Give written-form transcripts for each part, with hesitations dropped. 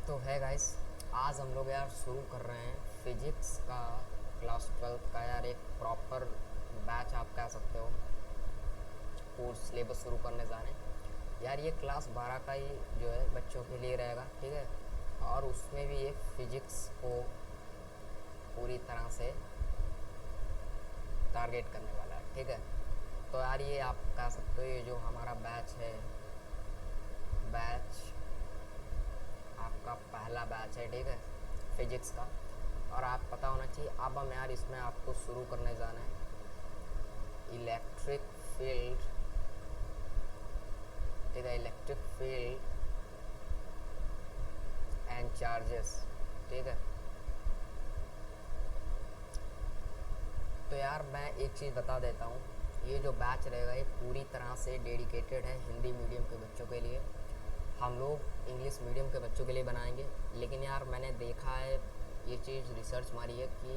तो है गाइस, आज हम लोग यार शुरू कर रहे हैं फिजिक्स का क्लास 12 का यार एक प्रॉपर बैच आप कह सकते हो। कोर्स सिलेबस शुरू करने जा रहे हैं यार। ये क्लास 12 का ही जो है बच्चों के लिए रहेगा, ठीक है। और उसमें भी ये फिजिक्स को पूरी तरह से टारगेट करने वाला है, ठीक है। तो यार ये आप कह सकते हो ये जो हमारा बैच है, बैच आपका पहला बैच है, ठीक है, फिजिक्स का। और आप पता होना चाहिए। अब हम यार इसमें आपको शुरू करने जाना है इलेक्ट्रिक फील्ड, ठीक है, इलेक्ट्रिक फील्ड एंड चार्जेस, ठीक है। तो यार मैं एक चीज़ बता देता हूँ, ये जो बैच रहेगा ये पूरी तरह से डेडिकेटेड है हिंदी मीडियम के बच्चों के लिए। हम लोग इंग्लिश मीडियम के बच्चों के लिए बनाएंगे, लेकिन यार मैंने देखा है, ये चीज़ रिसर्च मारी है कि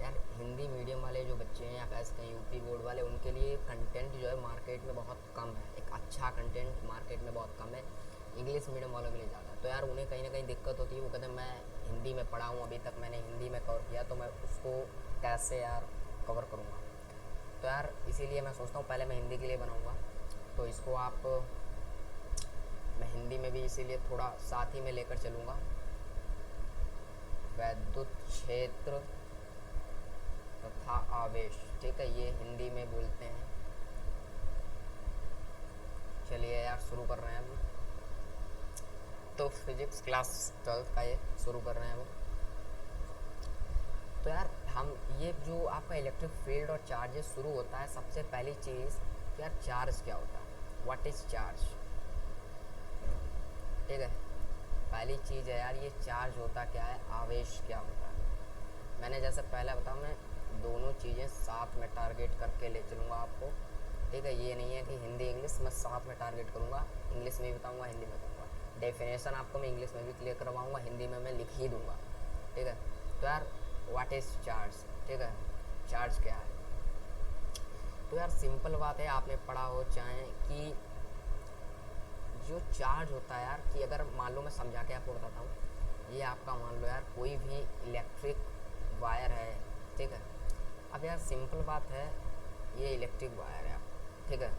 यार हिंदी मीडियम वाले जो बच्चे हैं या कह सकते हैं यूपी बोर्ड वाले, उनके लिए कंटेंट जो है मार्केट में बहुत कम है। एक अच्छा कंटेंट मार्केट में बहुत कम है, इंग्लिश मीडियम वालों के लिए ज़्यादा। तो यार उन्हें कहीं ना कहीं दिक्कत होती है। वो कहते हैं मैं हिंदी में पढ़ा हूँ, अभी तक मैंने हिंदी में कवर किया, तो मैं उसको कैसे यार कवर करूँगा। तो यार इसीलिए मैं सोचता हूँ पहले मैं हिंदी के लिए बनाऊँगा। तो इसको आप, मैं हिंदी में भी इसीलिए थोड़ा साथ ही में लेकर चलूँगा। वैद्युत क्षेत्र तथा आवेश, ठीक है, ये हिंदी में बोलते हैं। चलिए यार शुरू कर रहे हैं हम। तो फिजिक्स क्लास 12 का ये शुरू कर रहे हैं हम। तो यार हम ये जो आपका इलेक्ट्रिक फील्ड और चार्जेस शुरू होता है, सबसे पहली चीज़ कि यार चार्ज क्या होता है, व्हाट इज़ चार्ज, ठीक है। पहली चीज़ है यार ये चार्ज होता क्या है, आवेश क्या होता है। मैंने जैसे पहले बताया, मैं दोनों चीज़ें साथ में टारगेट करके ले चलूँगा आपको, ठीक है। ये नहीं है कि हिंदी इंग्लिश मैं साथ में टारगेट करूँगा, इंग्लिश में भी बताऊँगा हिंदी में बताऊँगा। डेफिनेशन आपको मैं इंग्लिश में भी क्लियर करवाऊँगा, हिंदी में मैं लिख ही दूँगा, ठीक है। तो यार व्हाट इज़ चार्ज, ठीक है, चार्ज क्या है। तो यार सिंपल बात है, आपने पढ़ा हो चाहे कि जो चार्ज होता है यार, कि अगर मान लो मैं समझा के आपको बताता हूँ, ये आपका मान लो यार कोई भी इलेक्ट्रिक वायर है, ठीक है। अब यार सिंपल बात है, ये इलेक्ट्रिक वायर है, ठीक है।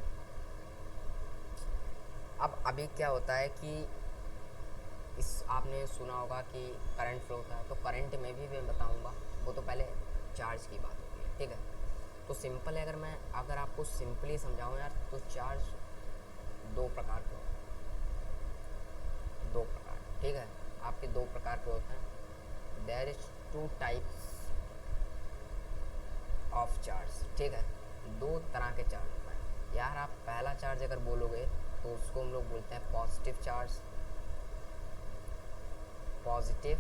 अब अभी क्या होता है कि इस आपने सुना होगा कि करंट फ्लो होता है, तो करंट में भी मैं बताऊंगा, वो तो पहले चार्ज की बात होती है, ठीक है। तो सिंपल है, अगर आपको सिंपली समझाऊँ यार, तो चार्ज दो प्रकार के होते हैं, दो प्रकार, ठीक है। आपके दो प्रकार के होते हैं। There is two types of charge, ठीक है। दो तरह के चार्ज होता है यार। आप पहला चार्ज अगर बोलोगे तो उसको हम लोग बोलते हैं positive charge, positive,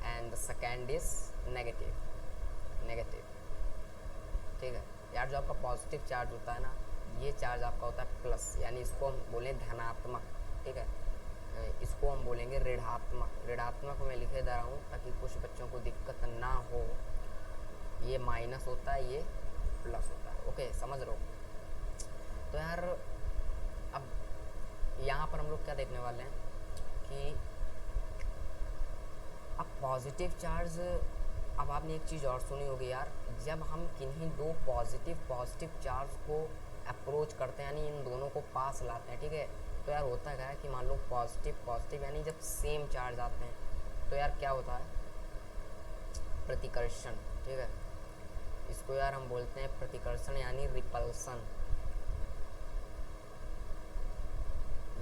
and the second is negative, negative, ठीक है। यार जो आपका पॉजिटिव चार्ज होता है ना, ये चार्ज आपका होता है प्लस, यानी इसको हम बोलें धनात्मक, ठीक है। इसको हम बोलेंगे ऋणात्मक। ऋणात्मक में लिखे दे रहा हूँ ताकि कुछ बच्चों को दिक्कत ना हो। ये माइनस होता है, ये प्लस होता है, ओके, समझ रहे हो। तो यार अब यहाँ पर हम लोग क्या देखने वाले हैं कि अब पॉजिटिव चार्ज, अब आपने एक चीज़ और सुनी होगी यार, जब हम किन्हीं दो पॉजिटिव चार्ज को अप्रोच करते हैं, यानी इन दोनों को पास लाते हैं, ठीक है। तो यार होता क्या है कि मान लो पॉजिटिव पॉजिटिव यानी जब सेम चार्ज आते हैं, तो यार क्या होता है, प्रतिकर्षण, ठीक है। इसको यार हम बोलते हैं प्रतिकर्षण यानी रिपल्सन,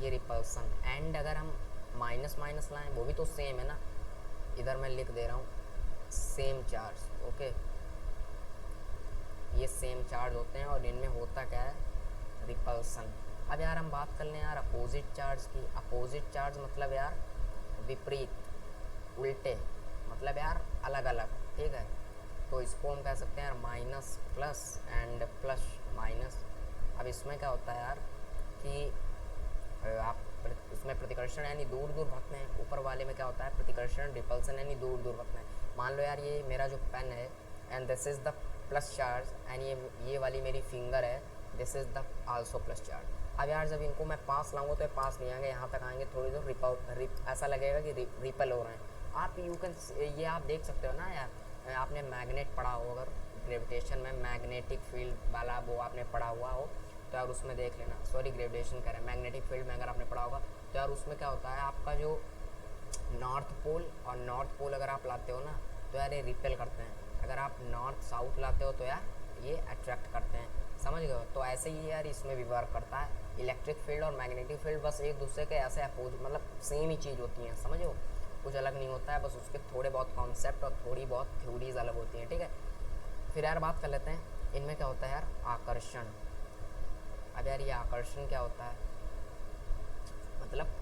ये रिपल्सन। एंड अगर हम माइनस माइनस लाएं, वो भी तो सेम है ना, इधर मैं लिख दे रहा हूँ सेम चार्ज, ओके। ये सेम चार्ज होते हैं और इनमें होता क्या है, रिपल्सन। अब यार हम बात कर लें यार अपोजिट चार्ज की। अपोजिट चार्ज मतलब यार विपरीत, उल्टे, मतलब यार अलग अलग, ठीक है। तो इसको हम कह सकते हैं यार minus plus and plus minus. अब इसमें क्या होता है यार कि आप उसमें प्रतिकर्षण यानी दूर दूर भगते हैं, ऊपर वाले में क्या होता है प्रतिकर्षण, रिपल्सन यानी दूर दूर भगते हैं। मान लो यार ये मेरा जो पेन है and this is the plus charge, and ये वाली मेरी फिंगर है, this is the also plus charge. अब यार जब इनको मैं पास लाऊंगा तो ये पास नहीं आएंगे, यहाँ तक आएंगे थोड़ी दूर, ऐसा लगेगा कि रिपल हो रहे हैं। आप यू कैन, ये आप देख सकते हो ना यार, आपने मैग्नेट पढ़ा हो, अगर ग्रेविटेशन में मैग्नेटिक फील्ड वाला वो आपने पढ़ा हुआ हो तो यार उसमें देख लेना, सॉरी ग्रेविटेशन कह रहे हैं, मैग्नेटिक फील्ड में अगर आपने पढ़ा होगा तो यार उसमें क्या होता है, आपका जो नॉर्थ पोल और नॉर्थ पोल अगर आप लाते हो ना तो यार ये रिपेल करते हैं, अगर आप नॉर्थ साउथ लाते हो तो यार ये अट्रैक्ट करते हैं, समझ गए हो। तो ऐसे ही यार इसमें भी वर्क करता है, इलेक्ट्रिक फील्ड और मैग्नेटिक फील्ड बस एक दूसरे के ऐसे अपोज, मतलब सेम ही चीज़ होती हैं, समझो, कुछ अलग नहीं होता है, बस उसके थोड़े बहुत कॉन्सेप्ट और थोड़ी बहुत थ्योरीज अलग होती हैं, ठीक है। फिर यार बात कर लेते हैं इनमें क्या होता है यार, आकर्षण। अब यार ये आकर्षण क्या होता है, मतलब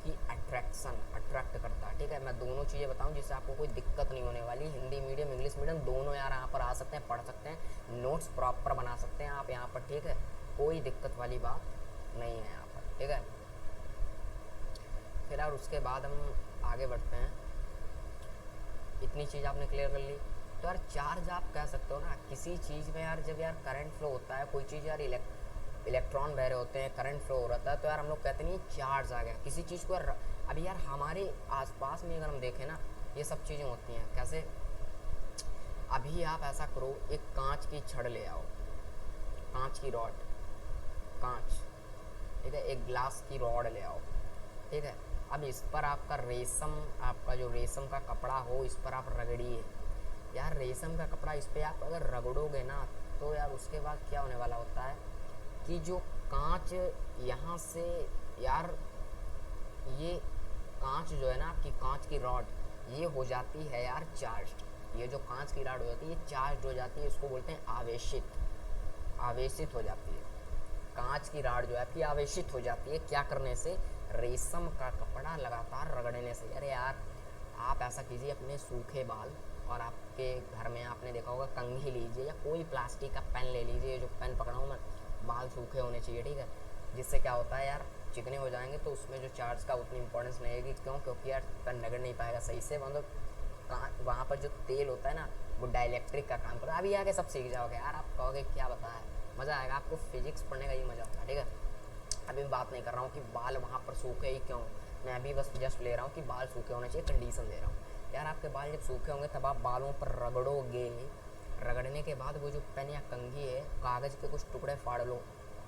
कि अट्रैक्शन, अट्रैक्ट करता है, ठीक है। मैं दोनों चीज़ें बताऊं जिससे आपको कोई दिक्कत नहीं होने वाली, हिंदी मीडियम इंग्लिश मीडियम दोनों यार यहाँ पर आ सकते हैं, पढ़ सकते हैं, नोट्स प्रॉपर बना सकते हैं आप यहाँ पर, ठीक है, कोई दिक्कत वाली बात नहीं है यहाँ पर, ठीक है। फिर यार उसके बाद हम आगे बढ़ते हैं, इतनी चीज़ आपने क्लियर कर ली। तो यार चार्ज आप कह सकते हो ना किसी चीज़ में यार, जब यार करंट फ्लो होता है कोई चीज़ यार, इलेक्ट्रॉन बह रहे होते हैं, करंट फ्लो हो रहा है, तो यार हम लोग कहते नहीं चार्ज आ गया किसी चीज़ को। अभी यार हमारे आसपास में अगर हम देखें ना ये सब चीज़ें होती हैं कैसे, अभी आप ऐसा करो, एक कांच की छड़ ले आओ, कांच की रॉड, कांच, ठीक है, एक ग्लास की रॉड ले आओ, ठीक है। अब इस पर आपका रेशम, आपका जो रेशम का कपड़ा हो इस पर आप रगड़िए, यार रेशम का कपड़ा इस पर आप अगर रगड़ोगे ना तो यार उसके बाद क्या होने वाला होता है कि जो कांच यहाँ से यार, ये कांच जो है ना आपकी कांच की रॉड, ये हो जाती है यार चार्ज, ये जो कांच की रॉड हो जाती है ये चार्ज हो जाती है, इसको बोलते हैं आवेशित, आवेशित हो जाती है, कांच की रॉड जो है आपकी आवेशित हो जाती है, क्या करने से, रेशम का कपड़ा लगातार रगड़ने से। अरे यार आप ऐसा कीजिए, अपने सूखे बाल, और आपके घर में आपने देखा होगा कंघी लीजिए या कोई प्लास्टिक का पेन ले लीजिए, जो पेन पकड़ा हूँ मैं, बाल सूखे होने चाहिए, ठीक है, जिससे क्या होता है यार चिकने हो जाएंगे तो उसमें जो चार्ज का उतनी इंपॉर्टेंस नहीं रहेगी, क्यों, क्योंकि यार पेन रगड़ नहीं पाएगा सही से, मतलब वहाँ पर जो तेल होता है ना वो डाइलेक्ट्रिक का काम करता है। अभी आगे सब सीख जाओगे यार, आप कहोगे क्या बताया, मज़ा आएगा आपको, फिजिक्स पढ़ने का ही मज़ा आता है, ठीक है। अभी मैं बात नहीं कर रहा हूँ कि बाल वहाँ पर सूखे ही क्यों, मैं अभी बस जस्ट ले रहा हूँ कि बाल सूखे होने चाहिए, कंडीशन दे रहा हूँ। यार आपके बाल जब सूखे होंगे तब आप बालों पर रगड़ोगे, रगड़ने के बाद वो जो पेन या कंघी है, कागज़ के कुछ टुकड़े फाड़ लो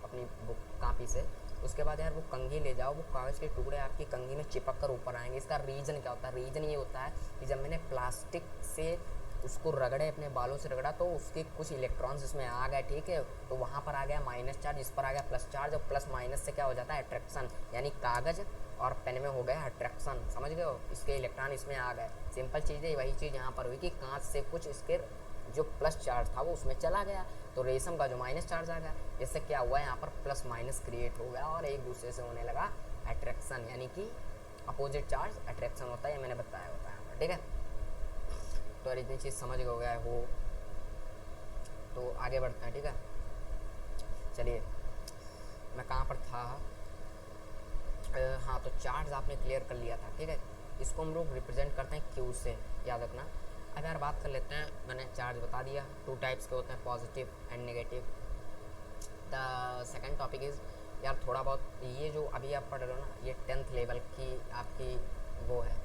अपनी बुक कापी से, उसके बाद यार वो कंघी ले जाओ, वो कागज़ के टुकड़े आपकी कंघी में चिपक कर ऊपर आएंगे। इसका रीज़न क्या होता है, रीज़न ये होता है कि जब मैंने प्लास्टिक से उसको रगड़े, अपने बालों से रगड़ा, तो उसके कुछ इलेक्ट्रॉन्स इसमें आ गए, ठीक है, तो वहाँ पर आ गया माइनस चार्ज, इस पर आ गया प्लस चार्ज, और प्लस माइनस से क्या हो जाता है अट्रैक्शन, यानी कागज़ और पेन में हो गया अट्रैक्शन, समझ गए हो, इसके इलेक्ट्रॉन इसमें आ गए। सिंपल चीज़ है, वही चीज़ यहाँ पर हुई कि कांच से कुछ इसके जो प्लस चार्ज था वो उसमें चला गया, तो रेशम का जो माइनस चार्ज आ गया, इससे क्या हुआ यहाँ पर प्लस माइनस क्रिएट हो गया और एक दूसरे से होने लगा अट्रैक्शन, यानी कि अपोजिट चार्ज अट्रैक्शन होता है, ये मैंने बताया होता है यहाँ पर, ठीक है। तो यार इतनी चीज़ समझ गया हो तो आगे बढ़ते हैं, ठीक है। चलिए मैं कहाँ पर था, हाँ, तो चार्ज आपने क्लियर कर लिया था, ठीक है, इसको हम लोग रिप्रेजेंट करते हैं क्यू से, याद रखना। अब यार बात कर लेते हैं, मैंने चार्ज बता दिया, टू टाइप्स के होते हैं, positive and negative. The second topic is, यार थोड़ा बहुत ये जो अभी आप पढ़ रहे हो ना, ये 10th लेवल की आपकी वो है,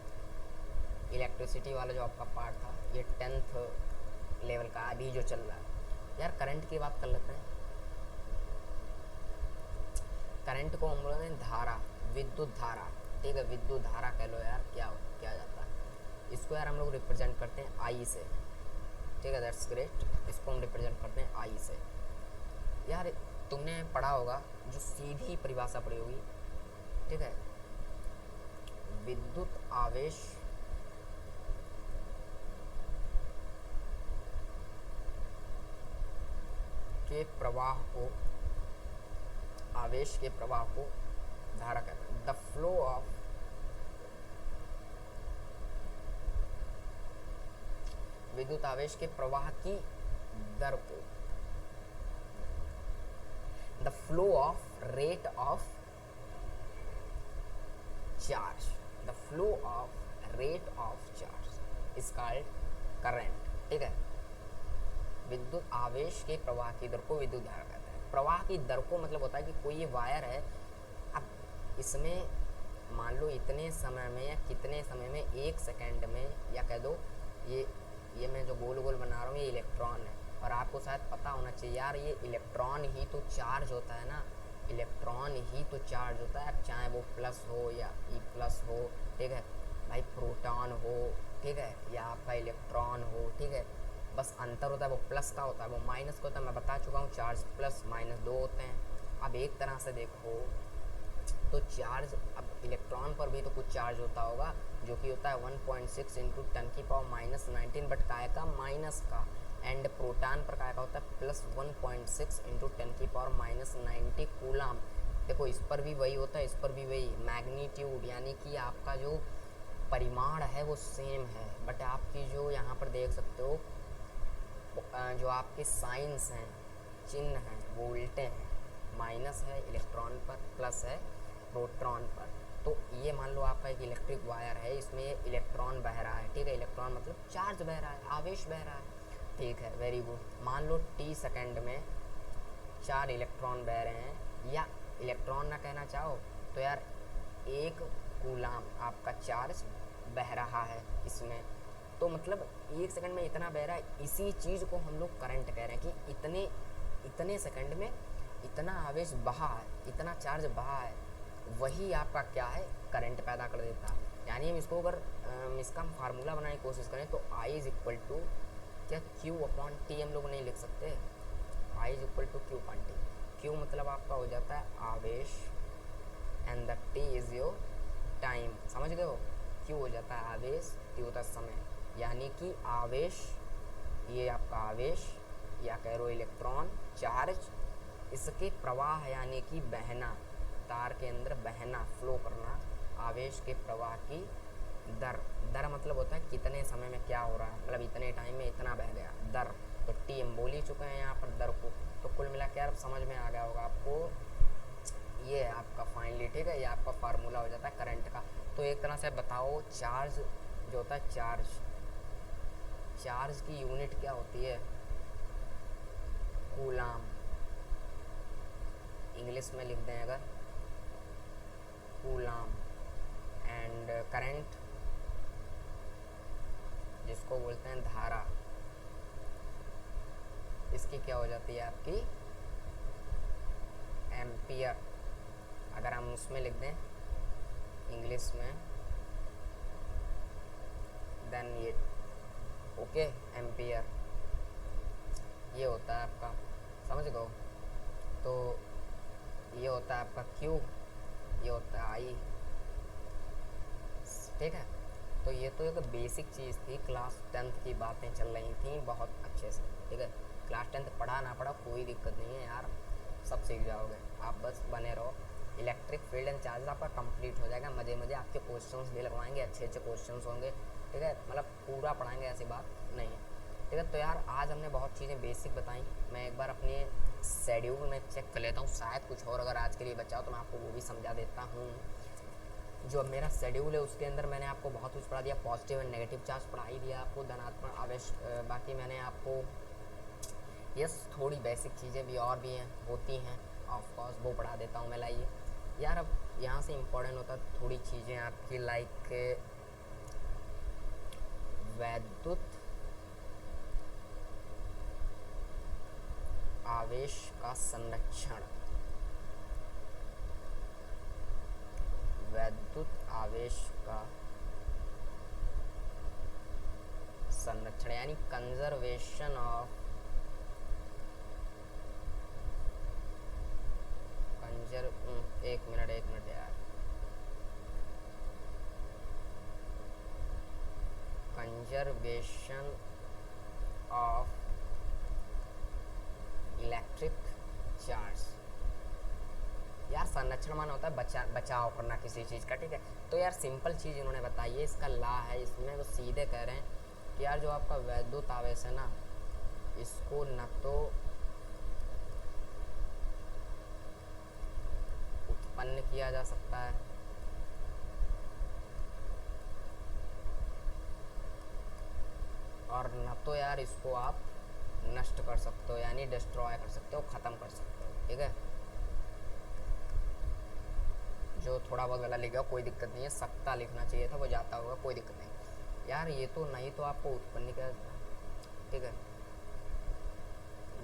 इलेक्ट्रिसिटी वाला जो आपका पार्ट था, ये 10th लेवल का अभी जो चल रहा है। यार करंट की बात कर लेते हैं, करंट को हम लोग ने धारा, विद्युत धारा, ठीक है, विद्युत धारा कह लो यार, क्या जाता है, इसको यार हम लोग रिप्रेजेंट करते हैं आई से, ठीक है, दैट्स ग्रेट, इसको हम रिप्रेजेंट करते हैं आई से। यार तुमने पढ़ा होगा, जो सीधी परिभाषा पढ़ी होगी, ठीक है, विद्युत आवेश के प्रवाह को, आवेश के प्रवाह को धारा कहते हैं, द फ्लो ऑफ विद्युत आवेश के प्रवाह की दर को, the flow of rate of charge, the flow of rate of charge is called current, ठीक है। विद्युत आवेश के प्रवाह की दर को विद्युत धारा कहते हैं। प्रवाह की दर को मतलब होता है कि कोई ये वायर है, अब इसमें मान लो इतने समय में या कितने समय में, 1 सेकेंड में, या कह दो ये मैं जो गोल गोल बना रहा हूँ ये इलेक्ट्रॉन है। और आपको शायद पता होना चाहिए यार, ये इलेक्ट्रॉन ही तो चार्ज होता है ना, इलेक्ट्रॉन ही तो चार्ज होता है, चाहे वो प्लस हो या ई प्लस हो, ठीक है भाई, प्रोटॉन हो, ठीक है, या आपका इलेक्ट्रॉन हो, ठीक है, बस अंतर होता है वो प्लस का होता है, वो माइनस का होता है। मैं बता चुका हूँ चार्ज प्लस माइनस 2 होते हैं। अब एक तरह से देखो तो चार्ज, अब इलेक्ट्रॉन पर भी तो कुछ चार्ज होता होगा, जो कि होता है 1.6 इंटू 10⁻⁻19, बट काय का, माइनस का। एंड प्रोटॉन पर काय का होता है प्लस 1.6 इंटू 10⁻⁻90 कूलाम। देखो इस पर भी वही होता है, इस पर भी वही, मैग्नीट्यूड यानी कि आपका जो परिमाण है वो सेम है, बट आपकी जो यहाँ पर देख सकते हो जो आपके साइंस हैं, चिन्ह हैं, वो उल्टे हैं, माइनस है इलेक्ट्रॉन पर, प्लस है प्रोटॉन पर। तो ये मान लो आपका एक इलेक्ट्रिक वायर है, इसमें इलेक्ट्रॉन बह रहा है, ठीक है, इलेक्ट्रॉन मतलब चार्ज बह रहा है, आवेश बह रहा है, ठीक है, वेरी गुड। मान लो t सेकेंड में 4 इलेक्ट्रॉन बह रहे हैं, या इलेक्ट्रॉन ना कहना चाहो तो यार 1 कूलाम आपका चार्ज बह रहा है इसमें, तो मतलब 1 सेकंड में इतना बह रहा है। इसी चीज़ को हम लोग करंट कह रहे हैं कि इतने सेकंड में इतना आवेश बहा है, इतना चार्ज बहा है, वही आपका क्या है, करंट पैदा कर देता है। यानी हम इसको अगर इसका हम फार्मूला बनाने की कोशिश करें तो I इज इक्वल टू क्या, Q/T हम लोग नहीं लिख सकते, I is equal to Q/T। Q मतलब आपका हो जाता है आवेश and the T is your time, समझ गए हो। Q हो जाता है आवेश, T होता है समय, यानी कि आवेश, ये आपका आवेश या कह लो इलेक्ट्रॉन चार्ज, इसके प्रवाह यानी कि बहना, तार के अंदर बहना, फ्लो करना, आवेश के प्रवाह की दर, दर मतलब होता है कितने समय में क्या हो रहा है, मतलब इतने टाइम में इतना बह गया, दर। तो टी हम बोल ही चुके हैं यहाँ पर दर को, तो कुल मिला के यार समझ में आ गया होगा आपको, ये है आपका फाइनली, ठीक है, ये आपका फार्मूला हो जाता है करंट का। तो एक तरह से बताओ चार्ज जो होता है, चार्ज की यूनिट क्या होती है, कूलाम, इंग्लिश में लिख दें अगर, कूलाम। एंड करंट जिसको बोलते हैं धारा, इसकी क्या हो जाती है आपकी, एम्पियर। अगर हम उसमें लिख दें इंग्लिश में, देन ये ओके, एम्पियर ये होता है आपका, समझ गए। तो ये होता है आपका Q, ये होता है I, ठीक है। तो ये तो एक बेसिक चीज़ थी, क्लास 10th की बातें चल रही थी बहुत अच्छे से, ठीक है। क्लास 10th पढ़ा ना पढ़ा कोई दिक्कत नहीं है यार, सब सीख जाओगे आप, बस बने रहो। इलेक्ट्रिक फील्ड एंड चार्जेस आपका कंप्लीट हो जाएगा, मज़े मज़े आपके क्वेश्चंस भी लगवाएंगे, अच्छे अच्छे क्वेश्चंस होंगे, ठीक है, मतलब पूरा पढ़ाएंगे, ऐसी बात नहीं है, ठीक है। तो यार आज हमने बहुत चीज़ें बेसिक बताई, मैं एक बार अपने शेड्यूल में चेक कर लेता हूँ, शायद कुछ और अगर आज के लिए बचा हो तो मैं आपको वो भी समझा देता हूँ। जो मेरा शेड्यूल है उसके अंदर मैंने आपको बहुत कुछ पढ़ा दिया, पॉजिटिव एंड नेगेटिव चार्ज पढ़ा ही दिया आपको, धनात्मक आवेश, बाकी मैंने आपको यस थोड़ी बेसिक चीज़ें भी और भी हैं, होती हैं ऑफ कोर्स, वो पढ़ा देता हूँ मैं। लाइए यार, अब यहाँ से इम्पोर्टेंट होता है थोड़ी चीज़ें आपकी, लाइक वैद्युत आवेश का संरक्षण, वैद्युत आवेश का संरक्षण यानी कंजर्वेशन ऑफ, एक मिनट यार, कंजर्वेशन ऑफ इलेक्ट्रिक चार्ज। यार संरक्षण माना होता है बचाव करना किसी चीज़ का, ठीक है। तो यार सिंपल चीज़ इन्होंने बताई है, इसका ला है, इसमें वो सीधे कह रहे हैं कि यार जो आपका वैद्युत आवेश है ना, इसको न तो उत्पन्न किया जा सकता है और न तो यार इसको आप नष्ट कर सकते हो, यानी डिस्ट्रॉय कर सकते हो, ख़त्म कर सकते हो, ठीक है। जो थोड़ा बहुत गलत लिख गया कोई दिक्कत नहीं है, सकता लिखना चाहिए था, वो जाता होगा, कोई दिक्कत नहीं यार। ये तो नहीं तो आपको उत्पन्न किया, ठीक है,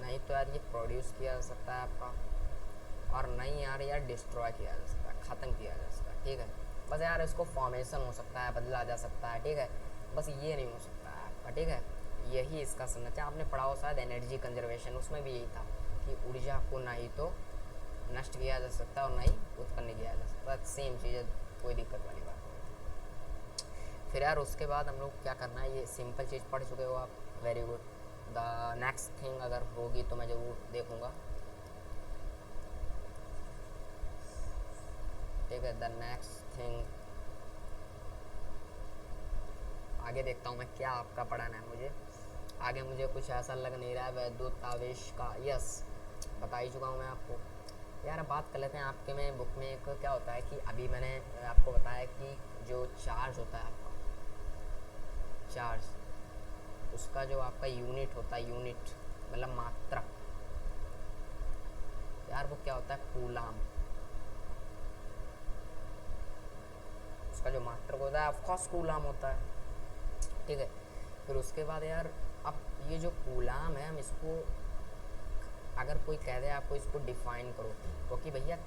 नहीं तो यार ये प्रोड्यूस किया जा सकता है आपका, और नहीं यार डिस्ट्रॉय किया जा सकता है, ख़त्म किया जा सकता है, ठीक है। बस यार इसको फॉर्मेशन हो सकता है, बदला जा सकता है, ठीक है, बस ये नहीं हो सकता है आपका, ठीक है। यही इसका संरचना आपने पढ़ा हो शायद एनर्जी कंजर्वेशन, उसमें भी यही था कि ऊर्जा को ना ही तो नष्ट किया जा सकता है और ना ही उत्पन्न किया जा सकता, सेम चीज़ है, कोई दिक्कत वाली बात नहीं। फिर यार उसके बाद हम लोग क्या करना है, ये सिंपल चीज़ पढ़ चुके हो आप, very good. The next thing अगर होगी तो मैं ज़रूर देखूँगा, ठीक है। द नेक्स्ट थिंग आगे देखता हूँ मैं क्या आपका पढ़ाना है मुझे आगे। मुझे कुछ ऐसा लग नहीं रहा है वैद्युत आवेश का, यस बता ही चुका हूँ मैं आपको। यार अब बात कर लेते हैं आपके में बुक में एक क्या होता है कि अभी मैंने आपको बताया कि जो चार्ज होता है आपका, चार्ज उसका जो आपका यूनिट होता है, यूनिट मतलब मात्रक, यार वो क्या होता है, कूलाम। उसका जो मात्रक होता है ऑफकोर्स कूलाम होता है, ठीक है। फिर उसके बाद यार अब ये जो कूलाम है, हम इसको अगर कोई कह दे आपको इसको डिफाइन करो, क्योंकि भैया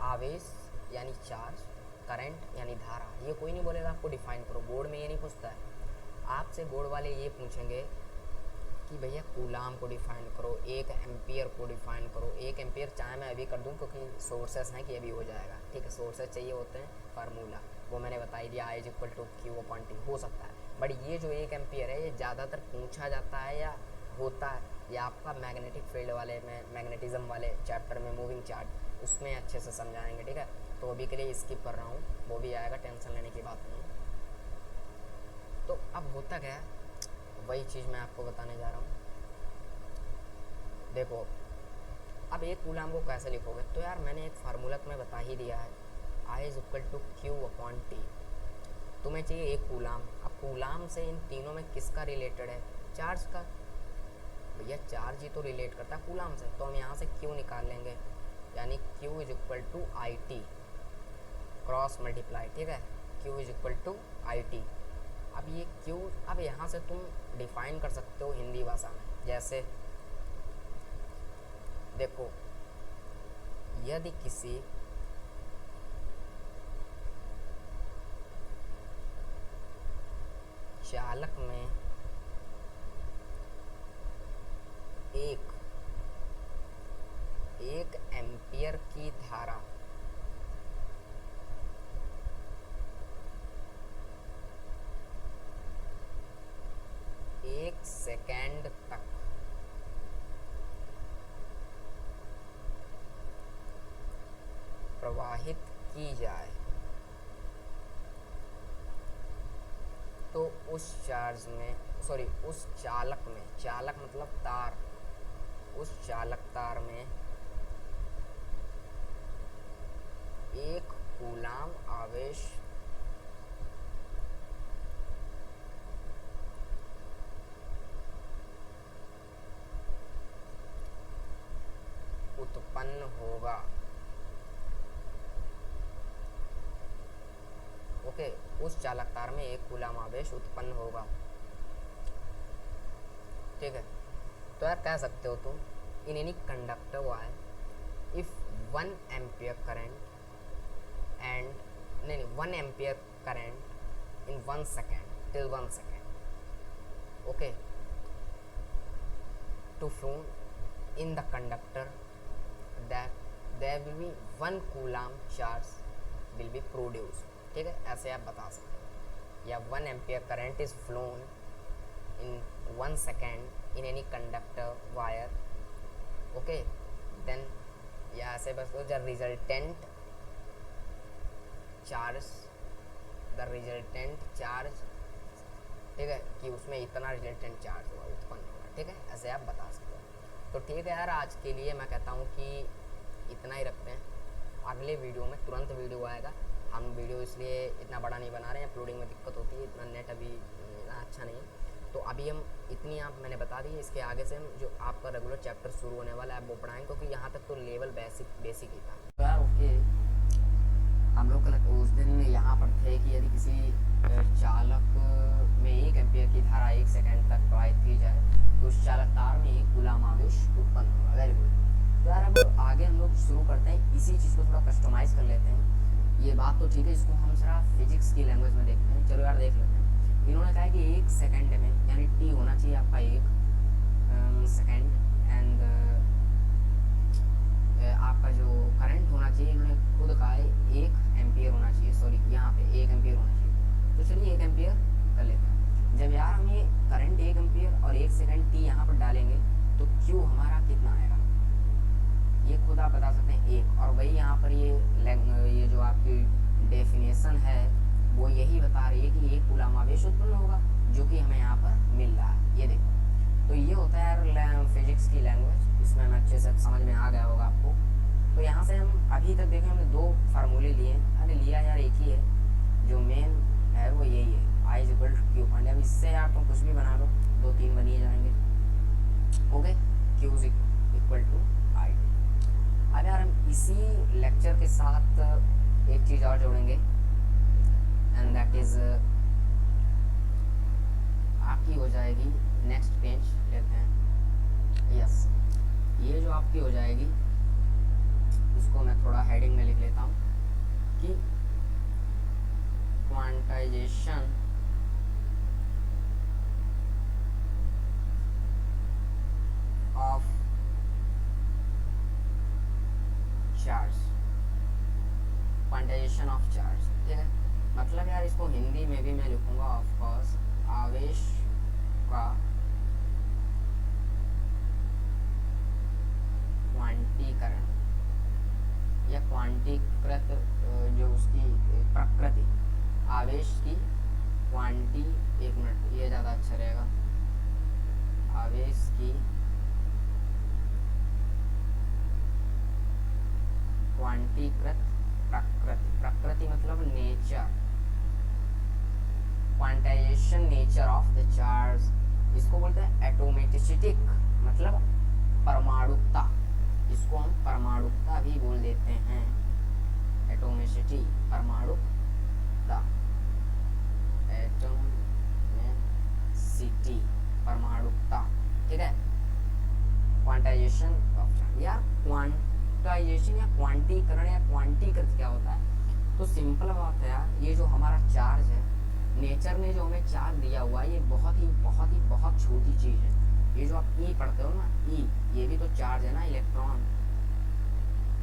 आवेश यानी चार्ज, करंट यानी धारा, ये कोई नहीं बोलेगा आपको डिफाइन करो, बोर्ड में ये नहीं पूछता है आपसे। बोर्ड वाले ये पूछेंगे कि भैया कूलाम को डिफाइन करो, 1 एम्पियर को डिफाइन करो। 1 एम्पियर चाहे मैं अभी कर दूं क्योंकि सोर्सेस हैं कि अभी हो जाएगा, ठीक है। सोर्सेस चाहिए होते हैं, फार्मूला वो मैंने बता ही दिया, I is equal to Q upon T, हो सकता है। बट ये जो 1 एम्पियर है ये ज़्यादातर पूछा जाता है या होता है, या आपका मैग्नेटिक फील्ड वाले में, मैग्नेटिज्म वाले चैप्टर में, मूविंग चार्ज, उसमें अच्छे से समझाएंगे, ठीक है। तो अभी के लिए स्किप कर रहा हूँ, वो भी आएगा, टेंशन लेने की बात नहीं। तो अब होता क्या है, वही चीज़ मैं आपको बताने जा रहा हूँ। देखो अब एक कूलाम को कैसे लिखोगे, तो यार मैंने एक फार्मूला तुम्हें बता ही दिया है, I is equal to Q upon T. तुम्हें चाहिए एक कूलाम। अब कूलाम से इन तीनों में किसका रिलेटेड है, चार्ज का। भैया चार्ज ही तो रिलेट करता है कूलाम से, तो हम यहाँ से क्यू निकाल लेंगे, यानी Q is equal to I T cross multiply, ठीक है। Q is equal to I T. अब ये क्यू, अब यहाँ से तुम डिफाइन कर सकते हो हिंदी भाषा में, जैसे देखो यदि किसी चालक में एक एम्पियर की धारा एक सेकेंड तक प्रवाहित की जाए, तो उस चार्ज में, सॉरी उस चालक में, चालक मतलब तार, उस चालक तार में 1 कूलाम आवेश उत्पन्न होगा। ओके, उस चालक तार में 1 कूलाम आवेश उत्पन्न होगा, ठीक है। तो यार कह सकते हो तुम, in any conductor wire if 1 ampere current and, नहीं 1 ampere current in 1 second till 1 second, okay, to flow in the conductor, that there will be 1 coulomb charge will be produce, ठीक है। ऐसे आप बता सकते हो, या 1 ampere current is flown in 1 second in any conductor wire, okay, then या ऐसे बस तो the resultant charge, the resultant charge, ठीक है, कि उसमें इतना resultant charge हुआ, उत्पन्न हुआ, ठीक है। ऐसे आप बता सकते हो। तो ठीक है यार, आज के लिए मैं कहता हूँ कि इतना ही रखते हैं। अगले वीडियो में तुरंत वीडियो आएगा। हम वीडियो इसलिए इतना बड़ा नहीं बना रहे हैं, अपलोडिंग में दिक्कत होती है, इतना नेट अभी इतना अच्छा नहीं है, तो अभी हम इतनी आप मैंने बता दी है, इसके आगे से हम जो आपका रेगुलर चैप्टर शुरू होने वाला है वो पढ़ाएंगे, क्योंकि यहाँ तक तो लेवल बेसिक ही था। तो यार ओके, हम लोग उस दिन यहाँ पर थे कि यदि किसी चालक में 1 एम्पियर की धारा 1 सेकंड तक प्रवाहित की जाए तो उस चालक तार में एक कूलाम आवेश उत्पन्न होगा। Very good. तो यार अब आगे हम लोग शुरू करते हैं, इसी चीज़ को थोड़ा कस्टमाइज़ कर लेते हैं। ये बात तो ठीक है, इसको हम जरा फिजिक्स की लैंग्वेज में देखते हैं। चलो यार देख लेते हैं। इन्होंने कहा है कि 1 सेकंड में यानी टी होना चाहिए आपका 1 सेकंड, एंड आपका जो करंट होना चाहिए, इन्होंने खुद कहा है 1 एम्पियर होना चाहिए। सॉरी, यहाँ पे 1 एम्पियर होना चाहिए। तो चलिए 1 एम्पियर कर लेते हैं। जब यार हम ये करंट 1 एम्पियर और 1 सेकंड टी यहाँ पर डालेंगे तो क्यू हमारा कितना आएगा, ये खुद आप बता सकते हैं 1। और वही यहाँ पर ये जो आपकी डेफिनेशन है वो यही बता रही है कि 1 कूलाम आवेश उत्पन्न होगा, जो कि हमें यहाँ पर मिल रहा है। ये देखो, तो ये होता है यार फिजिक्स की लैंग्वेज। इसमें हमें अच्छे से समझ में आ गया होगा आपको। तो यहाँ से हम अभी तक देखें, हमने 2 फार्मूले लिए। अरे लिया यार एक ही है, जो मेन है वो यही है, I = Q। अब इससे यार तुम कुछ भी बना लो, 2-3 बनी जाएंगे। Okay, Q = I। अब यार हम इसी लेक्चर के साथ एक चीज़ और जोड़ेंगे, एंड दैट इज़ आपकी हो जाएगी, नेक्स्ट पेज लेते हैं। यस, ये जो आपकी हो जाएगी, इसको मैं थोड़ा हेडिंग में लिख लेता हूँ कि quantization of charge. Quantization of charge, ठीक है। मतलब यार इसको हिंदी में भी मैं लिखूंगा ऑफ कोर्स, आवेश का क्वांटीकरण या क्वांटीकृत, जो उसकी प्रकृति, आवेश की क्वांटी, 1 मिनट ये ज़्यादा अच्छा रहेगा, आवेश की क्वांटीकृत प्रकृति। प्रकृति मतलब nature, quantization nature of the charge. इसको बोलते हैं एटोमेटिसिटिक, मतलब परमाणुकता। इसको हम परमाणुकता भी बोल देते हैं, एटोमिसिटी, परमाणुकता, एटोमिसिटी, परमाणुकता, ठीक है। क्वांटाइजेशन ऑफ, या क्वांटाइजेशन या क्वांटीकरण या क्वांटीकृत क्या होता है? तो सिंपल बात है यार, ये जो हमारा चार्ज है, नेचर ने जो हमें चार्ज दिया हुआ है, ये बहुत छोटी चीज़ है। ये जो आप ई पढ़ते हो ना, ई, ये भी तो चार्ज है ना, electron.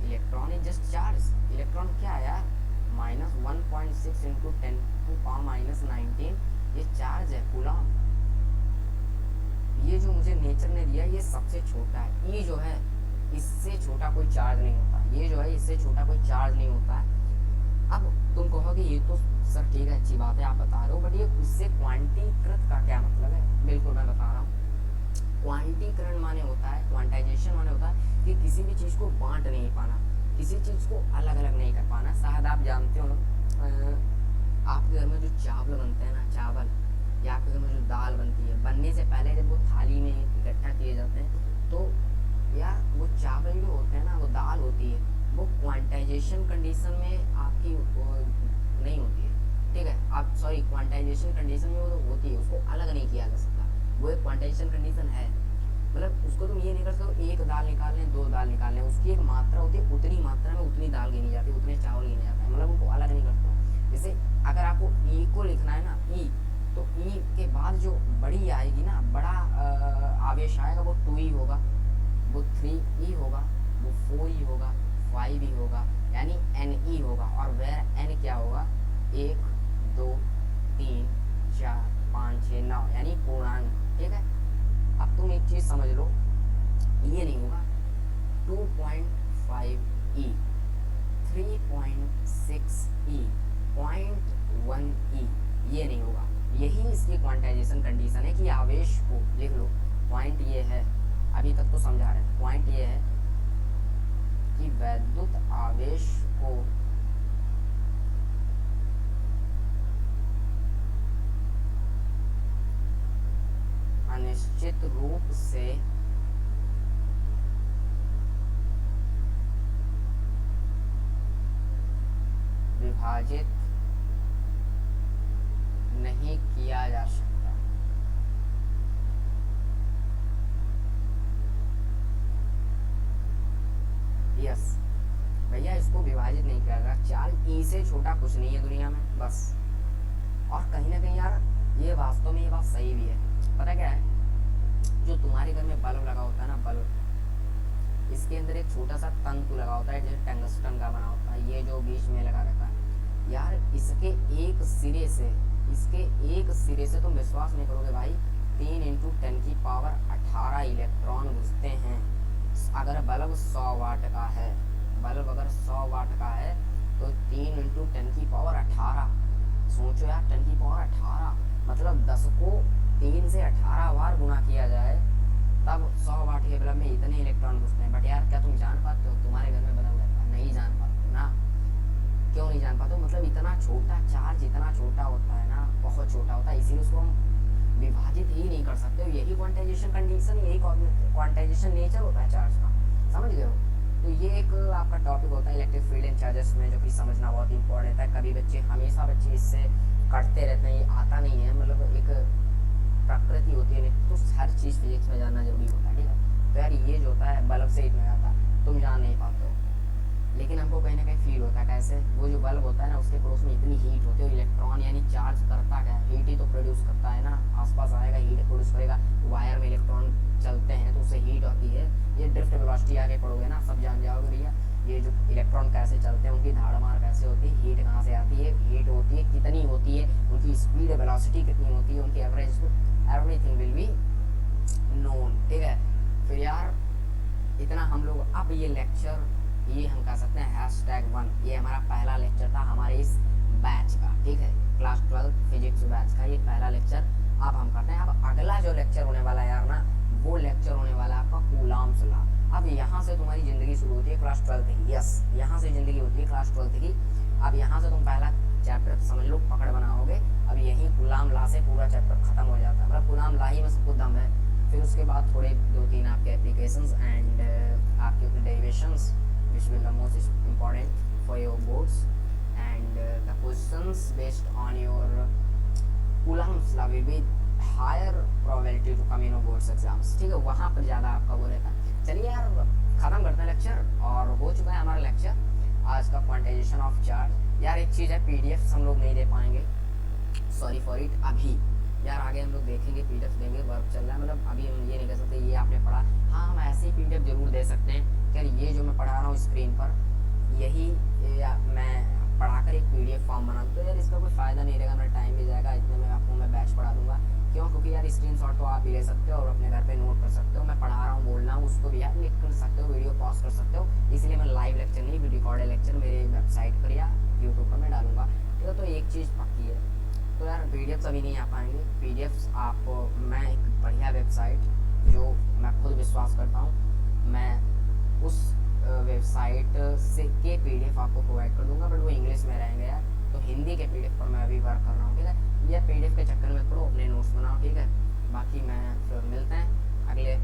Electron is just charge. Electron क्या है यार, -1.6 × 10⁻⁻19, ये चार्ज है, कूलम। ये जो मुझे नेचर ने दिया, ये सबसे छोटा है। ई जो है, इससे छोटा कोई चार्ज नहीं होता। ये जो है, इससे छोटा कोई चार्ज नहीं होता है। अब तुम कहोगे ये तो सर ठीक है, अच्छी बात है, आप बता रहे हो, बट ये इससे क्वांटीकृत का क्या मतलब है? बिल्कुल मैं बता रहा हूँ। क्वांटीकरण माने होता है, क्वांटाइजेशन माने होता है कि किसी भी चीज़ को बांट नहीं पाना, किसी चीज़ को अलग अलग नहीं कर पाना। शायद आप जानते हो, आपके घर में जो चावल बनते हैं ना, चावल, या आपके घर में जो दाल बनती है, बनने से पहले जब वो थाली में इकट्ठा किए जाते हैं, तो यार वो चावल जो होते हैं ना, वो दाल होती है, वो क्वांटाइजेशन कंडीशन में आपकी नहीं होती है, ठीक है। आप सॉरी, क्वांटाइजेशन कंडीशन में वो होती है, उसको अलग नहीं किया जा सकता। वो एक क्वांटाइजेशन कंडीशन है, मतलब उसको तुम ये नहीं कर सकते 1 दाल निकाल लें, 2 दाल निकाल लें, उसकी एक मात्रा होती है, उतनी मात्रा में उतनी दाल गिनी जाती है, उतने चावल गिने जाते हैं, मतलब उनको अलग नहीं करते। जैसे अगर आपको ई को लिखना है ना, ई, तो ई के बाद जो बड़ी आएगी ना, बड़ा आवेश आएगा, वो 2e होगा, वो 3e होगा, वो 4e होगा, 5e होगा, यानी ne होगा। और वह n क्या होगा, 1 2 3 4 5 6 9, यानी पूर्णांक, ठीक है। अब तुम एक चीज़ समझ लो, ये नहीं होगा 2.5e, 3.6e, 0.1e, ये नहीं होगा। यही इसकी क्वांटाइजेशन कंडीशन है कि आवेश को लिख लो। पॉइंट ये है, अभी तक तो समझा रहे हैं, पॉइंट ये है कि वैद्युत आवेश को विभाजित रूप से विभाजित नहीं किया जा सकता। यस भैया, इसको विभाजित नहीं किया जा सकता। 4 ई से छोटा कुछ नहीं है दुनिया में, बस। और कहीं ना कहीं यार ये वास्तव में ये बात सही भी है। पता क्या है, जो तुम्हारे घर में बल्ब लगा होता है ना, बल्ब, इसके अंदर एक छोटा सा तंतु लगा होता है जो टंगस्टन का बना होता है, ये जो बीच में लगा रहता है यार, इसके एक सिरे से तुम विश्वास नहीं करोगे भाई, 3 × 10⁻18 इलेक्ट्रॉन घुसते हैं। अगर बल्ब 100 वाट का है, बल्ब अगर 100 वाट का है तो 3 × 10⁻18, सोचो यार, 10⁻18 मतलब 10 को 3 से 18 बार गुना किया जाए तब 100 वाट के बल्ब में इतने इलेक्ट्रॉन घुसते हैं। बट यार क्या तुम जान पाते हो तुम्हारे घर में बल्ब रहता है? नहीं जान पाते ना। क्यों नहीं जान पाते? मतलब इतना छोटा चार्ज, इतना छोटा होता है ना, बहुत छोटा होता है, इसीलिए उसको हम विभाजित ही नहीं कर सकते। यही क्वांटाइजेशन कंडीशन, यही क्वांटाइजेशन नेचर होता है चार्ज का, समझ गए हो? तो ये एक आपका टॉपिक होता है इलेक्ट्रिक फील्ड एंड चार्जेस में, जो कि समझना बहुत इंपॉर्टेंट है। कभी हमेशा बच्चे इससे कटते रहते हैं, ये आता नहीं है, मतलब एक प्रकृति होती है, तो हर चीज़ फिजिक्स में जानना जरूरी होता है, ठीक है? तो यार ये जो होता है बल्ब से इतना आता है, तुम जान नहीं पाते हो, लेकिन हमको कहीं ना कहीं फील होता है। कैसे? वो जो बल्ब होता है ना, उसके पड़ोस में इतनी हीट होती है, इलेक्ट्रॉन यानी चार्ज करता क्या है? हीट ही तो प्रोड्यूस करता है ना, आसपास आएगा हीट प्रोड्यूस करेगा। वायर में इलेक्ट्रॉन चलते हैं तो उससे हीट होती है। ये ड्रिफ्ट वेलोसिटी आगे पढ़ोगे ना, सब जान जाओगे भैया। ये जो इलेक्ट्रॉन कैसे चलते हैं, उनकी धाड़ मार कैसे होती है, हीट कहाँ से आती है, हीट होती है कितनी होती है, उनकी स्पीड वेलोसिटी कितनी होती है, उनकी average, everything will be known, ठीक है? फिर यार इतना हम लोग, अब ये लेक्चर, ये हम कह सकते हैं #1, ये हमारा पहला लेक्चर था हमारे इस बैच का, ठीक है? क्लास 12 फिजिक्स बैच का ये पहला लेक्चर अब हम करते हैं। अब अगला जो लेक्चर होने वाला है यार ना, वो लेक्चर होने वाला है आपका कूलॉम्स लॉ। अब यहाँ से तुम्हारी ज़िंदगी शुरू होती है क्लास 12 की, यस, यहाँ से ज़िंदगी होती है क्लास 12 की। अब यहाँ से तुम पहला चैप्टर समझ लो पकड़ बनाओगे, अब यही कूलॉम लॉ से पूरा चैप्टर खत्म हो जाता है, मतलब कूलॉम लॉ ही में सब कुछ दम है। फिर उसके बाद थोड़े 2-3 आपके एप्लीकेशंस एंड आपके derivations which will the most important for your boards, and the questions based on your Coulomb's law will be higher probability to come in your boards exams, ठीक है? वहाँ पर ज़्यादा आपका वो रहता है। चलिए यार ख़त्म करते हैं लेक्चर, और हो चुका है हमारा लेक्चर आज का क्वांटाइजेशन ऑफ चार्ज। यार एक चीज़ है, PDF हम लोग नहीं दे पाएंगे, सॉरी फॉर इट। अभी यार आगे हम लोग देखेंगे, PDF देंगे, वर्क चल रहा है, मतलब अभी हम ये नहीं कह सकते ये आपने पढ़ा। हाँ, हम ऐसे ही PDF जरूर दे सकते हैं। यार ये जो मैं पढ़ा रहा हूँ स्क्रीन पर, यही मैं पढ़ाकर एक PDF फॉर्म बना दूँ, तो यार इसका कोई फ़ायदा नहीं रहेगा, मेरा टाइम भी जाएगा। इतने में आपको मैं बैच पढ़ा दूँगा, क्यों? क्योंकि यार स्क्रीनशॉट तो आप भी ले सकते हो और अपने घर पे नोट कर सकते हो। मैं पढ़ा रहा हूँ, बोल रहा हूँ, उसको भी यार लिख कर सकते हो, वीडियो पॉज कर सकते हो। इसलिए मैं लाइव लेक्चर नहीं, रिकॉर्डेड लेक्चर मेरे वेबसाइट पर या यूट्यूब पर मैं डालूंगा, ठीक है? तो एक चीज़ पक्की है, तो यार PDF अभी नहीं आ पाएंगे। PDFs आपको मैं एक बढ़िया वेबसाइट, जो मैं खुद विश्वास करता हूँ, मैं उस वेबसाइट से के PDF आपको प्रोवाइड कर दूंगा, बट वो इंग्लिश में रहेंगे यार। तो हिंदी के PDF पर मैं अभी वर्क कर रहा हूँ, ठीक है? ये PDF के चक्कर में पढ़ो, अपने नोट्स बनाओ, ठीक है? बाकी मैं फिर मिलते हैं अगले